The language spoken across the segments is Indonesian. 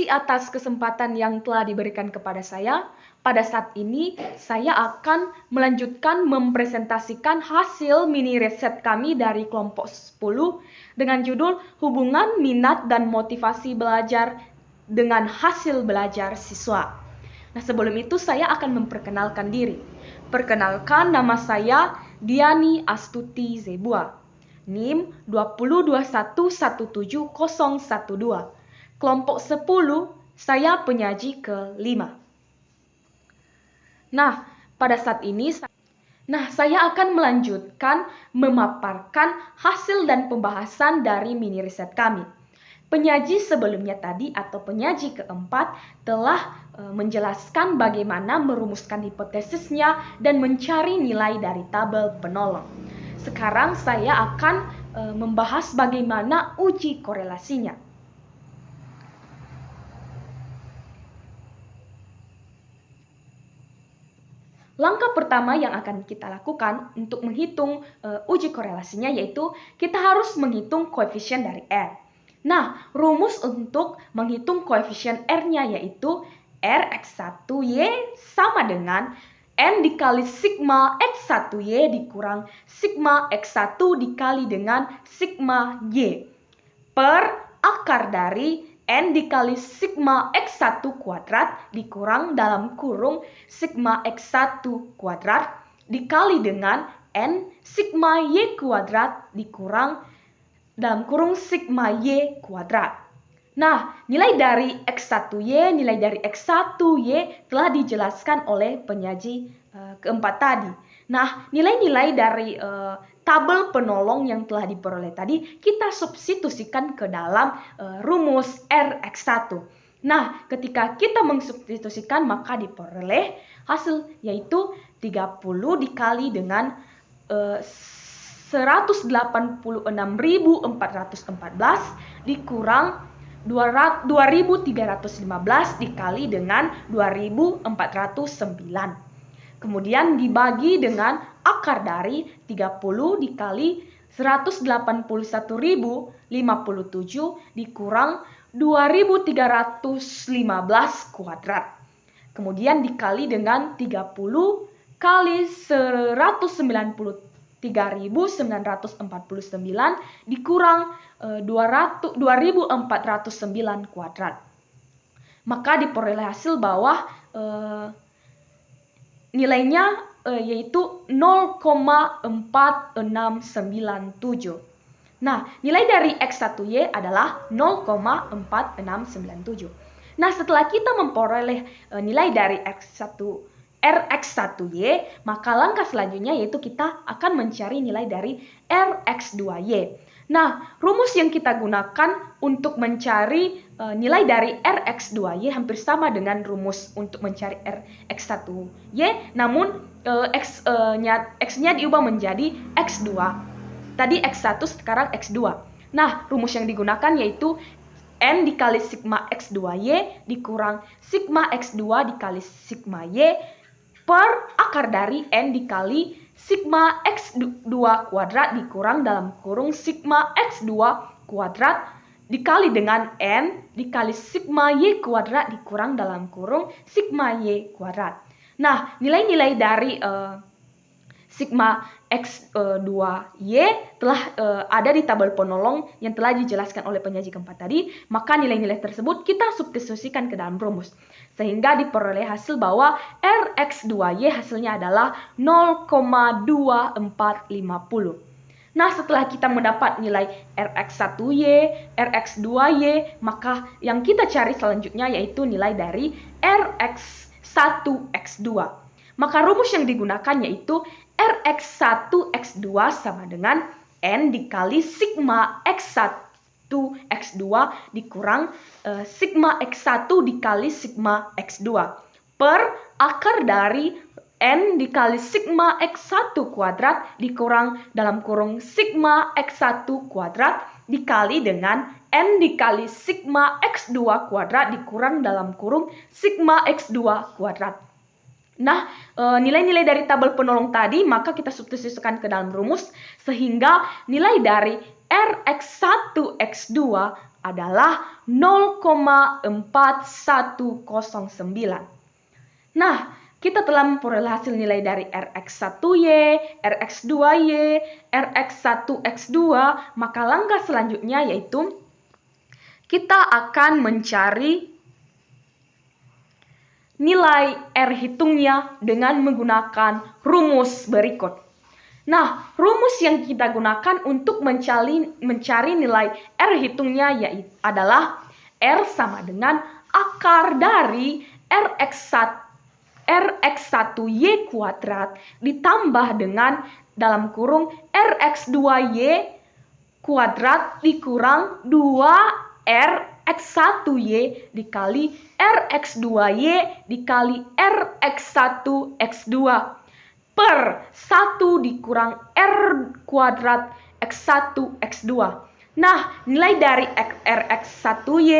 kasih atas kesempatan yang telah diberikan kepada saya. Pada saat ini, saya akan melanjutkan mempresentasikan hasil mini riset kami dari kelompok 10 dengan judul Hubungan Minat dan Motivasi Belajar dengan Hasil Belajar Siswa. Nah, sebelum itu saya akan memperkenalkan diri. Perkenalkan, nama saya Diani Astuti Zebua. NIM 202117012. Kelompok 10, saya penyaji ke-5. Nah, pada saat ini saya akan melanjutkan memaparkan hasil dan pembahasan dari mini riset kami. Penyaji sebelumnya tadi atau penyaji keempat telah menjelaskan bagaimana merumuskan hipotesisnya dan mencari nilai dari tabel penolong. Sekarang saya akan membahas bagaimana uji korelasinya. Langkah pertama yang akan kita lakukan untuk menghitung uji korelasinya yaitu kita harus menghitung koefisien dari R. Nah, rumus untuk menghitung koefisien R-nya yaitu Rx1Y sama dengan N dikali sigma X1Y dikurang sigma X1 dikali dengan sigma Y per akar dari N dikali sigma X1 kuadrat dikurang dalam kurung sigma X1 kuadrat dikali dengan N sigma Y kuadrat dikurang dalam kurung sigma Y kuadrat. Nah, nilai dari X1Y, nilai dari X1Y telah dijelaskan oleh penyaji keempat tadi. Nah, nilai-nilai dari tabel penolong yang telah diperoleh tadi kita substitusikan ke dalam rumus Rx1. Nah, ketika kita mensubstitusikan maka diperoleh hasil yaitu 30 dikali dengan 186.414 dikurang 2.315 dikali dengan 2.409. Kemudian dibagi dengan akar dari 30 dikali 181.057 dikurang 2.315 kuadrat. Kemudian dikali dengan 30 kali 193.949 dikurang 2.409 kuadrat. Maka diperoleh hasil bahwa nilainya yaitu 0,4697. Nah, nilai dari X1Y adalah 0,4697. Nah, setelah kita memperoleh nilai dari Rx1Y, maka langkah selanjutnya yaitu kita akan mencari nilai dari Rx2Y. Nah, rumus yang kita gunakan untuk mencari nilai dari Rx2Y hampir sama dengan rumus untuk mencari Rx1Y, namun X-nya diubah menjadi X2. Tadi X1, sekarang X2. Nah, rumus yang digunakan yaitu N dikali sigma X2Y dikurang sigma X2 dikali sigma Y per akar dari N dikali sigma X2 kuadrat dikurang dalam kurung sigma X2 kuadrat dikali dengan N dikali sigma Y kuadrat dikurang dalam kurung sigma Y kuadrat. Nah, nilai-nilai dari sigma X2Y telah ada di tabel penolong yang telah dijelaskan oleh penyaji keempat tadi, maka nilai-nilai tersebut kita substitusikan ke dalam rumus. Sehingga diperoleh hasil bahwa Rx2Y hasilnya adalah 0,2450. Nah, setelah kita mendapat nilai Rx1Y, Rx2Y, maka yang kita cari selanjutnya yaitu nilai dari Rx1x2. Maka rumus yang digunakan yaitu Rx1x2 sama dengan N dikali sigma X1x2 dikurang sigma X1 dikali sigma X2 per akar dari N dikali sigma X1 kuadrat dikurang dalam kurung sigma X1 kuadrat dikali dengan N dikali sigma X2 kuadrat dikurang dalam kurung sigma X2 kuadrat. Nah, nilai-nilai dari tabel penolong tadi maka kita substitusikan ke dalam rumus sehingga nilai dari Rx1x2 adalah 0,4109. Nah, kita telah memperoleh hasil nilai dari Rx1Y, Rx2Y, Rx1X2, maka langkah selanjutnya yaitu kita akan mencari nilai R hitungnya dengan menggunakan rumus berikut. Nah, rumus yang kita gunakan untuk mencari nilai R hitungnya adalah R sama dengan akar dari Rx1Y kuadrat ditambah dengan dalam kurung Rx2Y kuadrat dikurang 2Rx1Y dikali Rx2Y dikali Rx1X2 per 1 dikurang R kuadrat X1X2. Nah, nilai dari Rx1Y,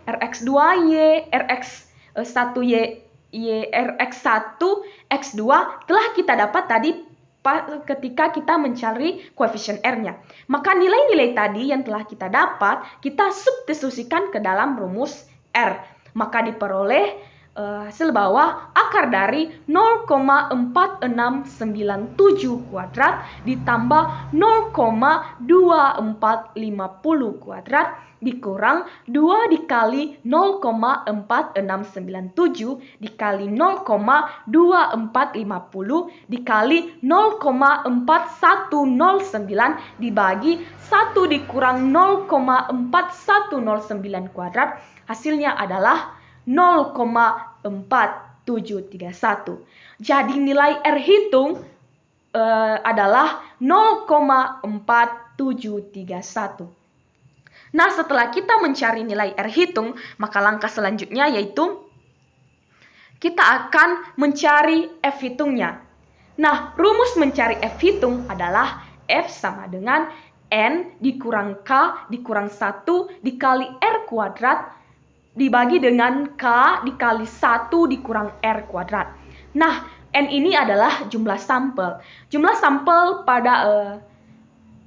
Rx2Y, Rx1Y, Rx1X2 telah kita dapat tadi ketika kita mencari koefisien R-nya. Maka nilai-nilai tadi yang telah kita dapat, kita substitusikan ke dalam rumus R. Maka diperoleh hasil bawah akar dari 0,4697 kuadrat ditambah 0,2450 kuadrat dikurang 2 dikali 0,4697 dikali 0,2450 dikali 0,4109 dibagi 1 dikurang 0,4109 kuadrat, hasilnya adalah 0,4731. Jadi nilai R hitung adalah 0,4731. Nah, setelah kita mencari nilai R hitung, maka langkah selanjutnya yaitu kita akan mencari F hitungnya. Nah, rumus mencari F hitung adalah F sama dengan N dikurang K dikurang 1 dikali R kuadrat dibagi dengan K dikali 1 dikurang R kuadrat. Nah, N ini adalah jumlah sampel. Jumlah sampel pada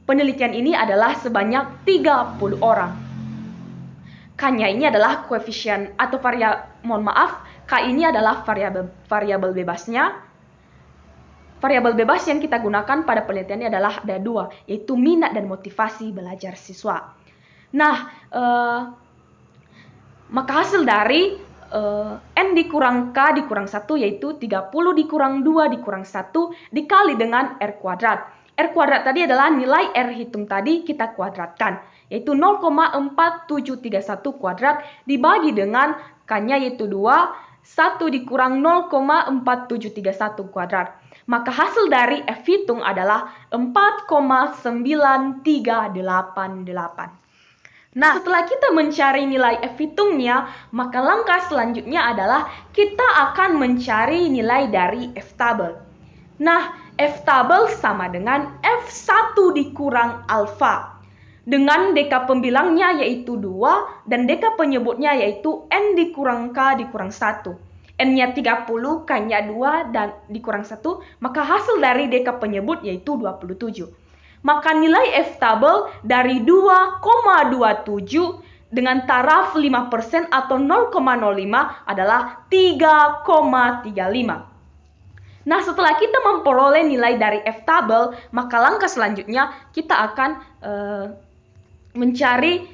penelitian ini adalah sebanyak 30 orang. K-nya ini adalah koefisien atau K ini adalah variabel bebasnya. Variabel bebas yang kita gunakan pada penelitian ini adalah ada 2, yaitu minat dan motivasi belajar siswa. Nah, maka hasil dari N dikurang K dikurang 1 yaitu 30 dikurang 2 dikurang 1 dikali dengan R kuadrat. R kuadrat tadi adalah nilai R hitung tadi kita kuadratkan, yaitu 0,4731 kuadrat dibagi dengan K-nya yaitu 2, 1 dikurang 0,4731 kuadrat. Maka hasil dari F hitung adalah 4,9388. Nah, setelah kita mencari nilai F hitungnya, maka langkah selanjutnya adalah kita akan mencari nilai dari F tabel. Nah, F tabel sama dengan F1 dikurang alfa. Dengan deka pembilangnya yaitu 2 dan deka penyebutnya yaitu N dikurang K dikurang 1. N-nya 30, K-nya 2 dan dikurang 1, maka hasil dari deka penyebut yaitu 27. Maka nilai F tabel dari 2,27 dengan taraf 5% atau 0,05 adalah 3,35. Nah, setelah kita memperoleh nilai dari F tabel, maka langkah selanjutnya kita akan mencari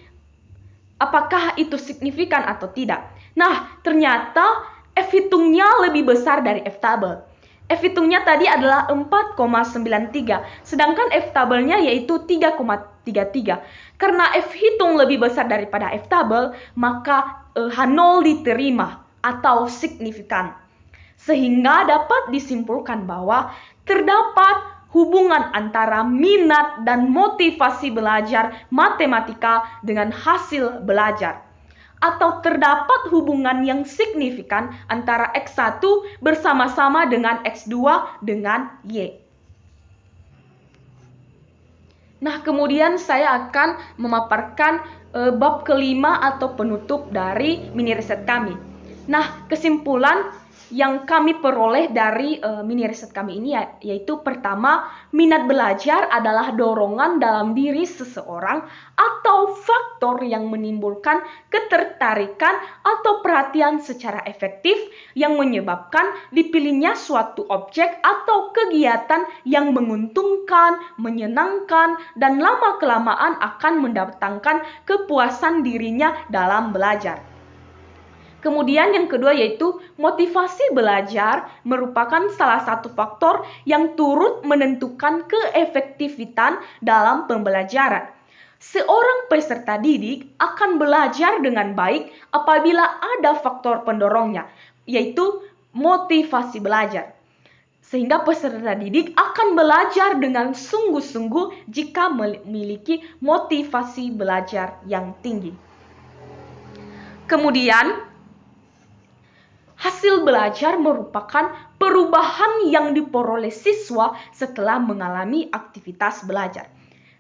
apakah itu signifikan atau tidak. Nah, ternyata F hitungnya lebih besar dari F tabel. F hitungnya tadi adalah 4,93, sedangkan F tabelnya yaitu 3,33. Karena F hitung lebih besar daripada F tabel, maka H0 diterima atau signifikan. Sehingga dapat disimpulkan bahwa terdapat hubungan antara minat dan motivasi belajar matematika dengan hasil belajar. Atau terdapat hubungan yang signifikan antara X1 bersama-sama dengan X2 dengan Y. Nah, kemudian saya akan memaparkan bab kelima atau penutup dari mini riset kami. Nah, kesimpulan yang kami peroleh dari mini riset kami ini yaitu pertama, minat belajar adalah dorongan dalam diri seseorang atau faktor yang menimbulkan ketertarikan atau perhatian secara efektif yang menyebabkan dipilihnya suatu objek atau kegiatan yang menguntungkan, menyenangkan, dan lama-kelamaan akan mendatangkan kepuasan dirinya dalam belajar. Kemudian yang kedua yaitu motivasi belajar merupakan salah satu faktor yang turut menentukan keefektifan dalam pembelajaran. Seorang peserta didik akan belajar dengan baik apabila ada faktor pendorongnya, yaitu motivasi belajar. Sehingga peserta didik akan belajar dengan sungguh-sungguh jika memiliki motivasi belajar yang tinggi. Kemudian, hasil belajar merupakan perubahan yang diperoleh siswa setelah mengalami aktivitas belajar.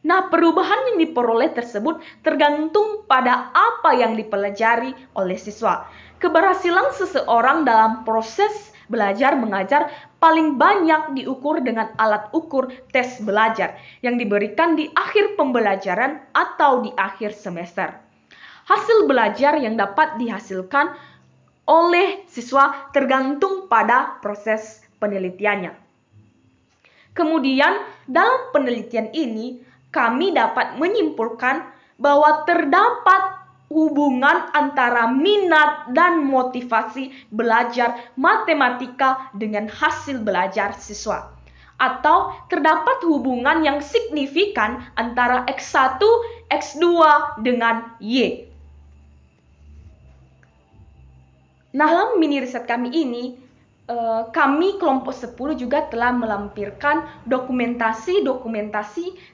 Nah, perubahan yang diperoleh tersebut tergantung pada apa yang dipelajari oleh siswa. Keberhasilan seseorang dalam proses belajar mengajar paling banyak diukur dengan alat ukur tes belajar yang diberikan di akhir pembelajaran atau di akhir semester. Hasil belajar yang dapat dihasilkan oleh siswa tergantung pada proses penelitiannya. Kemudian, dalam penelitian ini, kami dapat menyimpulkan bahwa terdapat hubungan antara minat dan motivasi belajar matematika dengan hasil belajar siswa. Atau terdapat hubungan yang signifikan antara X1, X2 dengan Y. Nah, dalam mini riset kami ini, kami kelompok 10 juga telah melampirkan dokumentasi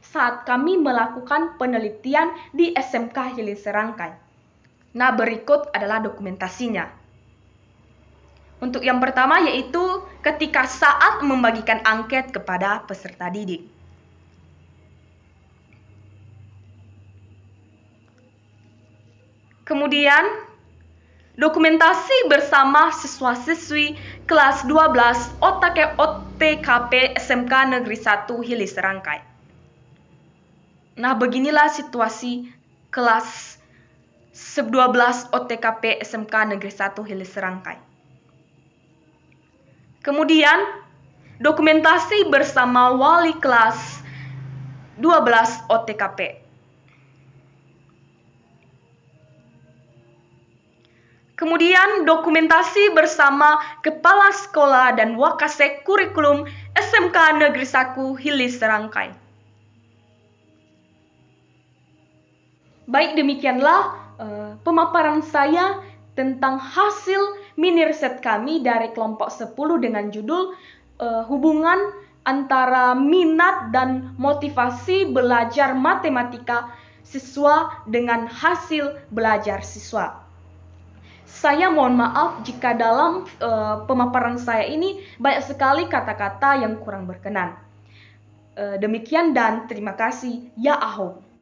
saat kami melakukan penelitian di SMK Hili Serangkai. Nah, berikut adalah dokumentasinya. Untuk yang pertama yaitu ketika saat membagikan angket kepada peserta didik. Kemudian, dokumentasi bersama siswa-siswi kelas 12 OTKP SMK Negeri 1 Hili Serangkai. Nah, beginilah situasi kelas 12 OTKP SMK Negeri 1 Hili Serangkai. Kemudian, dokumentasi bersama wali kelas 12 OTKP. Kemudian dokumentasi bersama Kepala Sekolah dan Wakasek Kurikulum SMK Negeri 1 Hili Serangkai. Baik, demikianlah pemaparan saya tentang hasil mini riset kami dari kelompok 10 dengan judul hubungan antara minat dan motivasi belajar matematika siswa dengan hasil belajar siswa. Saya mohon maaf jika dalam pemaparan saya ini banyak sekali kata-kata yang kurang berkenan. Demikian dan terima kasih. Ya Ahom.